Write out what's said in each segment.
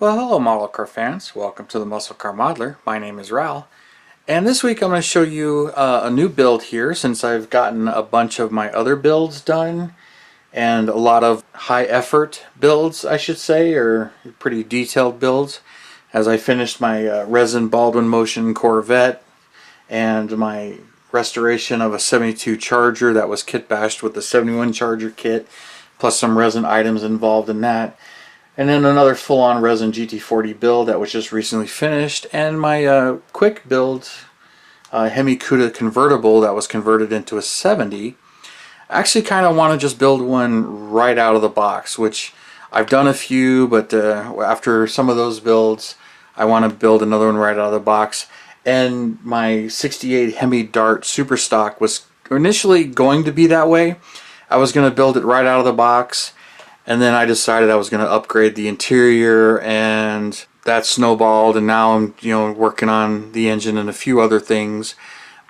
Well, hello model car fans. Welcome to the Muscle Car Modeler. My name is Revell, and this week I'm going to show you a new build here since I've gotten a bunch of my other builds done and a lot of high effort builds, I should say, or pretty detailed builds, as I finished my resin Baldwin Motion Corvette and my restoration of a 72 Charger that was kit bashed with the 71 Charger kit, plus some resin items involved in that. And then another full-on resin GT40 build that was just recently finished, and my quick build Hemi Cuda convertible that was converted into a 70. I actually kind of want to just build one right out of the box, which I've done a few, but after some of those builds I want to build another one right out of the box. And my 68 Hemi Dart Super Stock was initially going to be that way. I was going to build it right out of the box, and then I decided I was going to upgrade the interior, and that snowballed, and now I'm working on the engine and a few other things.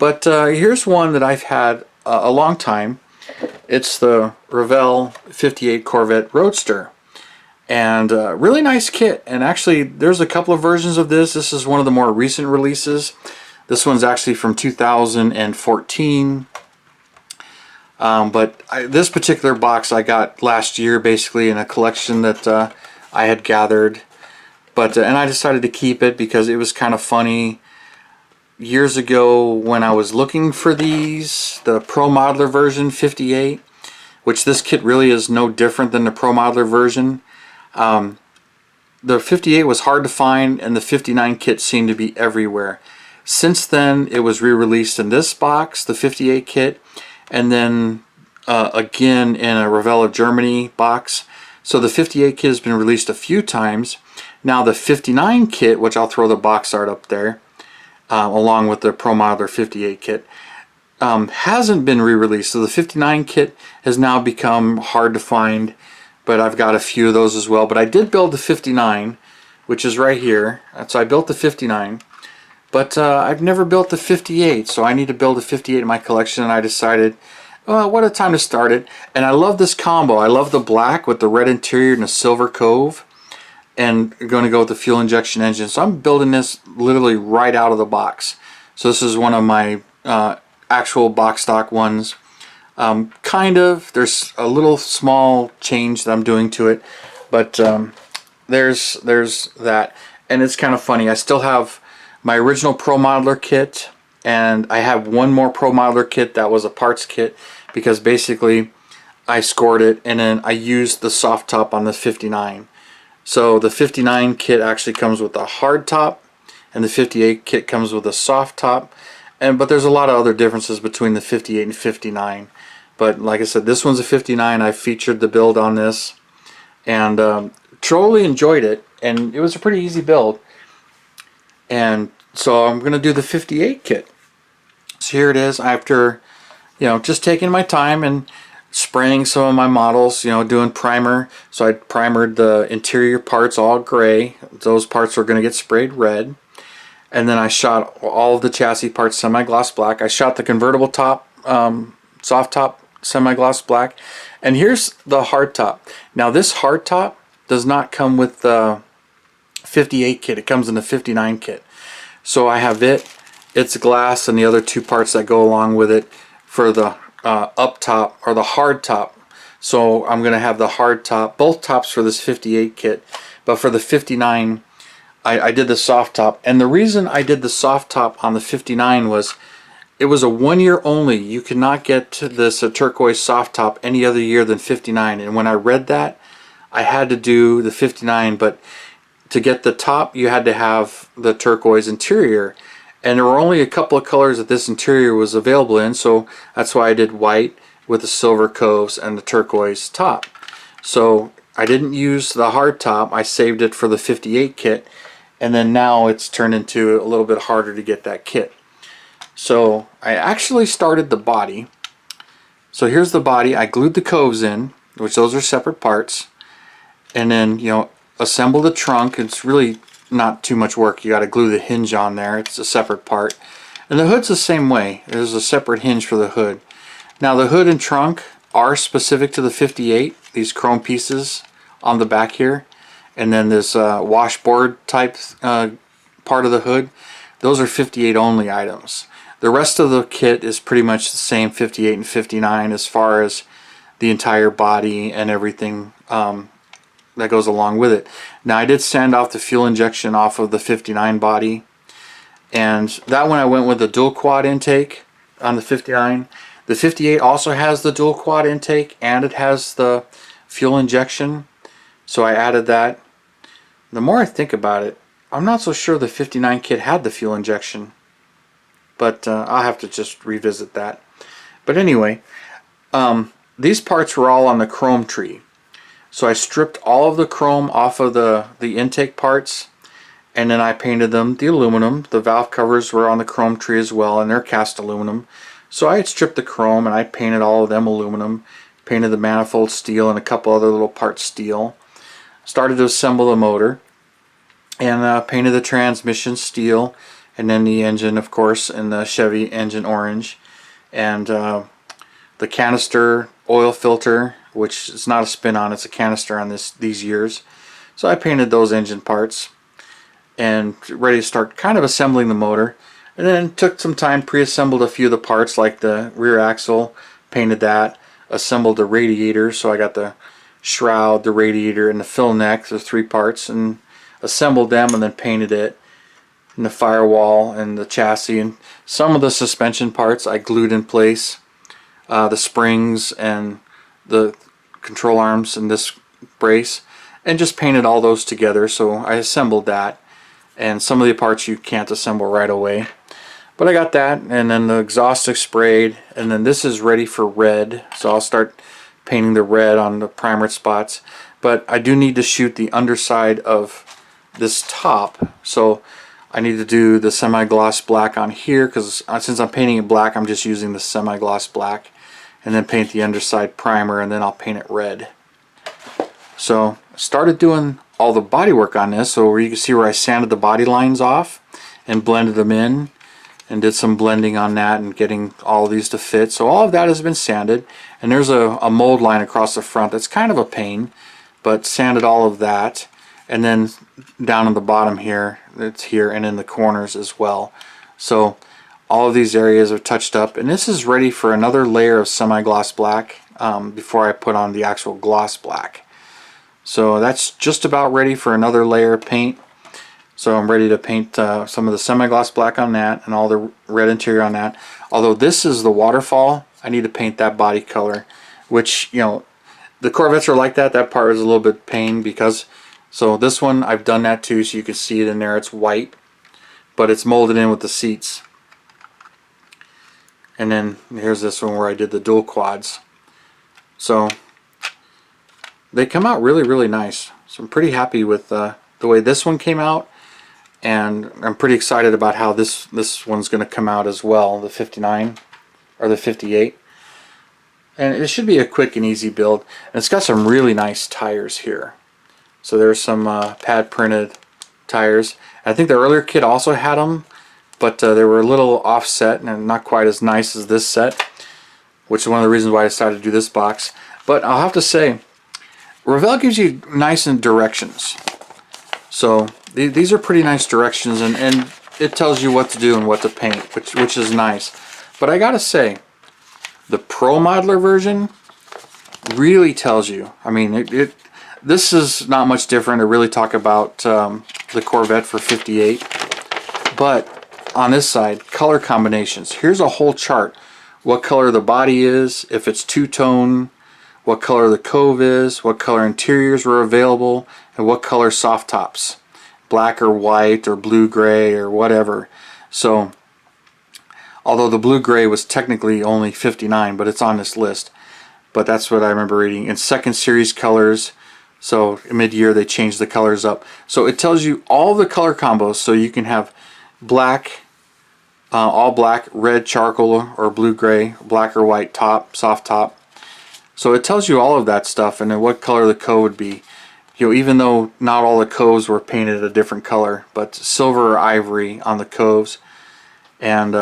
But here's one that I've had a long time. It's the Revell 58 Corvette Roadster, and really nice kit. And actually there's a couple of versions of this. This is one of the more recent releases. This one's actually from 2014. This particular box I got last year, basically in a collection that I had gathered, and I decided to keep it because it was kind of funny. Years ago when I was looking for these, the Pro Modeler version 58, which this kit really is no different than the Pro Modeler version, the 58 was hard to find, and the 59 kit seemed to be everywhere. Since then it was re-released in this box, the 58 kit, and then again in a Revell of Germany box. So the 58 kit has been released a few times. Now the 59 kit, which I'll throw the box art up there, along with the Pro Modeler 58 kit, hasn't been re-released. So the 59 kit has now become hard to find, but I've got a few of those as well. But I did build the 59, which is right here. So I built the 59. But I've never built the 58, so I need to build a 58 in my collection, and I decided, well, what a time to start it. And I love this combo. I love the black with the red interior and a silver cove, and I'm going to go with the fuel injection engine. So I'm building this literally right out of the box. So this is one of my actual box stock ones. There's a little small change that I'm doing to it, but there's that. And it's kind of funny. I still have my original Pro Modeler kit, and I have one more Pro Modeler kit that was a parts kit, because basically I scored it and then I used the soft top on the 59. So the 59 kit actually comes with a hard top, and the 58 kit comes with a soft top. But there's a lot of other differences between the 58 and 59. But like I said, this one's a 59. I featured the build on this, and totally enjoyed it, and it was a pretty easy build. And so I'm going to do the 58 kit. So here it is, after just taking my time and spraying some of my models, doing primer. So I primered the interior parts all gray. Those parts are going to get sprayed red. And then I shot all of the chassis parts semi-gloss black. I shot the convertible top, soft top, semi-gloss black. And here's the hard top. Now this hard top does not come with the 58 kit. It comes in the 59 kit. So I have its glass, and the other two parts that go along with it for the up top, or the hard top. So I'm going to have the hard top, both tops for this 58 kit, but for the 59 I did the soft top. And the reason I did the soft top on the 59 was it was a 1 year only. You could not get this turquoise soft top any other year than 59. And when I read that, I had to do the 59, but to get the top you had to have the turquoise interior, and there were only a couple of colors that this interior was available in, so that's why I did white with the silver coves and the turquoise top. So I didn't use the hard top. I saved it for the 58 kit, and then now it's turned into a little bit harder to get that kit. So I actually started the body. So here's the body. I glued the coves in, which those are separate parts, and then assemble the trunk. It's really not too much work. You got to glue the hinge on there. It's a separate part. And the hood's the same way. There's a separate hinge for the hood. Now the hood and trunk are specific to the 58, these chrome pieces on the back here. and then this washboard type part of the hood. Those are 58 only items. The rest of the kit is pretty much the same, 58 and 59, as far as the entire body and everything that goes along with it. Now I did sand off the fuel injection off of the 59 body, and that one I went with the dual quad intake on the 59. The 58 also has the dual quad intake and it has the fuel injection, so I added that. The more I think about it, I'm not so sure the 59 kit had the fuel injection, but I'll have to just revisit that. But anyway, these parts were all on the chrome tree. So I stripped all of the chrome off of the intake parts, and then I painted them the aluminum. The valve covers were on the chrome tree as well, and they're cast aluminum. So I had stripped the chrome and I painted all of them aluminum, painted the manifold steel and a couple other little parts steel. Started to assemble the motor, and painted the transmission steel, and then the engine, of course, in the Chevy engine orange, and the canister oil filter, which is not a spin-on, it's a canister on these years. So I painted those engine parts and ready to start kind of assembling the motor. And then took some time, pre-assembled a few of the parts like the rear axle, painted that, assembled the radiator, so I got the shroud, the radiator, and the fill neck, the 3 parts, and assembled them and then painted it, and the firewall and the chassis, and some of the suspension parts I glued in place, the springs and the control arms and this brace, and just painted all those together. So I assembled that, and some of the parts you can't assemble right away, but I got that. And then the exhaust is sprayed, and then this is ready for red, so I'll start painting the red on the primer spots. But I do need to shoot the underside of this top, so I need to do the semi-gloss black on here, because since I'm painting it black, I'm just using the semi-gloss black, and then paint the underside primer, and then I'll paint it red. So I started doing all the body work on this, so where you can see where I sanded the body lines off and blended them in, and did some blending on that and getting all of these to fit. So all of that has been sanded, and there's a mold line across the front that's kind of a pain, but sanded all of that. And then down on the bottom here, it's here, and in the corners as well. So all of these areas are touched up, and this is ready for another layer of semi-gloss black before I put on the actual gloss black. So that's just about ready for another layer of paint. So I'm ready to paint some of the semi-gloss black on that and all the red interior on that. Although this is the waterfall, I need to paint that body color, which, you know, the Corvettes are like that. That part is a little bit pain because, so this one I've done that too, so you can see it in there. It's white, but it's molded in with the seats. And then here's this one where I did the dual quads. So they come out really, really nice. So I'm pretty happy with the way this one came out, and I'm pretty excited about how this one's going to come out as well, the 59 or the 58. And it should be a quick and easy build. And it's got some really nice tires here. So there's some pad printed tires. I think the earlier kit also had them, but they were a little offset and not quite as nice as this set, which is one of the reasons why I decided to do this box. But I'll have to say, Revell gives you nice directions. So these are pretty nice directions, and it tells you what to do and what to paint, which is nice. But I gotta say, the Pro Modeler version really tells you. I mean, this is not much different to really talk about the Corvette for 58. But on this side, color combinations. Here's a whole chart. What color the body is, if it's two-tone, what color the cove is, what color interiors were available, and what color soft tops. Black or white or blue-gray or whatever. So, although the blue-gray was technically only 59, but it's on this list. But that's what I remember reading. In second series colors, so mid-year they changed the colors up. So it tells you all the color combos, so you can have black, all black, red, charcoal, or blue-gray, black or white top, soft top. So it tells you all of that stuff, and then what color the cove would be. You know, even though not all the coves were painted a different color, but silver or ivory on the coves. And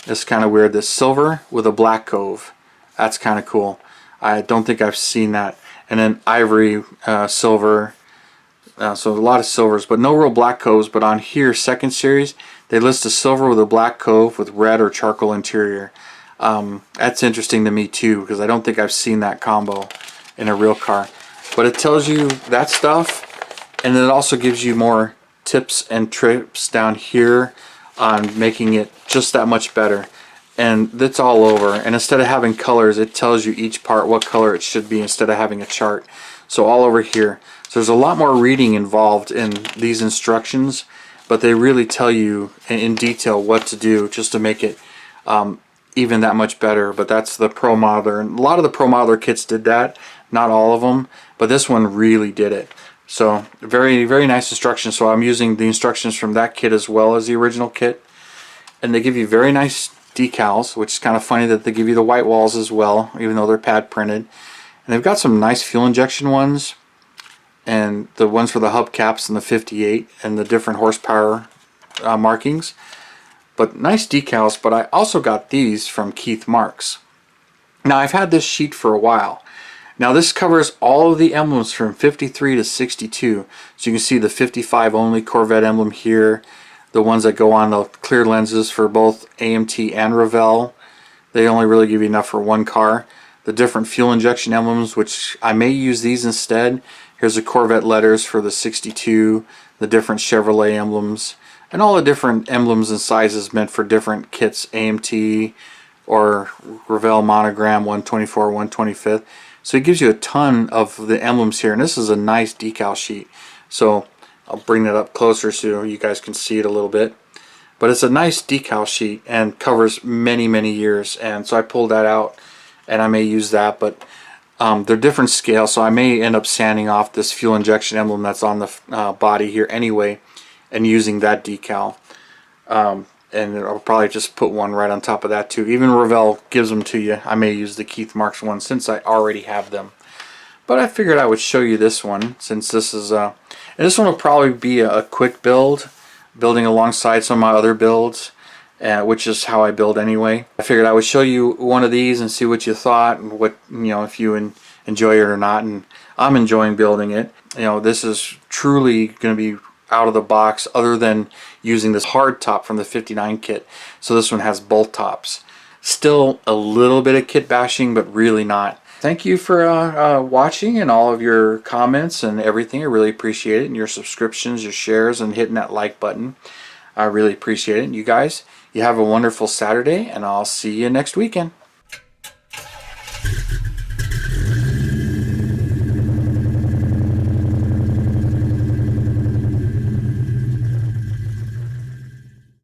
it's kind of weird, this silver with a black cove. That's kind of cool. I don't think I've seen that. And then ivory, silver, So a lot of silvers, but no real black coves. But on here, second series, they list a silver with a black cove with red or charcoal interior. That's interesting to me too, because I don't think I've seen that combo in a real car. But it tells you that stuff, and then it also gives you more tips and tricks down here on making it just that much better. And that's all over. And instead of having colors, it tells you each part what color it should be instead of having a chart. So all over here. So there's a lot more reading involved in these instructions, but they really tell you in detail what to do just to make it even that much better. But that's the Pro Modeler, and a lot of the Pro Modeler kits did that, not all of them, but this one really did it. So very, very nice instructions. So I'm using the instructions from that kit as well as the original kit, and they give you very nice decals, which is kind of funny that they give you the white walls as well, even though they're pad printed. And they've got some nice fuel injection ones, and the ones for the hubcaps and the 58 and the different horsepower markings. But nice decals. But I also got these from Keith Marks. Now I've had this sheet for a while. Now this covers all of the emblems from 53 to 62. So you can see the 55 only Corvette emblem here. The ones that go on the clear lenses for both AMT and Revell. They only really give you enough for one car. The different fuel injection emblems, which I may use these instead. Here's the Corvette letters for the 62, the different Chevrolet emblems, and all the different emblems and sizes meant for different kits, AMT or Revell monogram 124, 125th. So it gives you a ton of the emblems here, and this is a nice decal sheet. So I'll bring that up closer so you guys can see it a little bit. But it's a nice decal sheet and covers many, many years, and so I pulled that out. And I may use that, but they're different scales, so I may end up sanding off this fuel injection emblem that's on the body here anyway, and using that decal. And I'll probably just put one right on top of that too. Even Revell gives them to you. I may use the Keith Marks one since I already have them. But I figured I would show you this one, since this is and this one will probably be a quick build, building alongside some of my other builds. Which is how I build anyway. I figured I would show you one of these and see what you thought, and what, if you enjoy it or not. And I'm enjoying building it. This is truly going to be out of the box, other than using this hard top from the 59 kit. So this one has both tops. Still a little bit of kit bashing, but really not. Thank you for watching, and all of your comments and everything. I really appreciate it, and your subscriptions, your shares, and hitting that like button. I really appreciate it. And you guys, you have a wonderful Saturday, and I'll see you next weekend.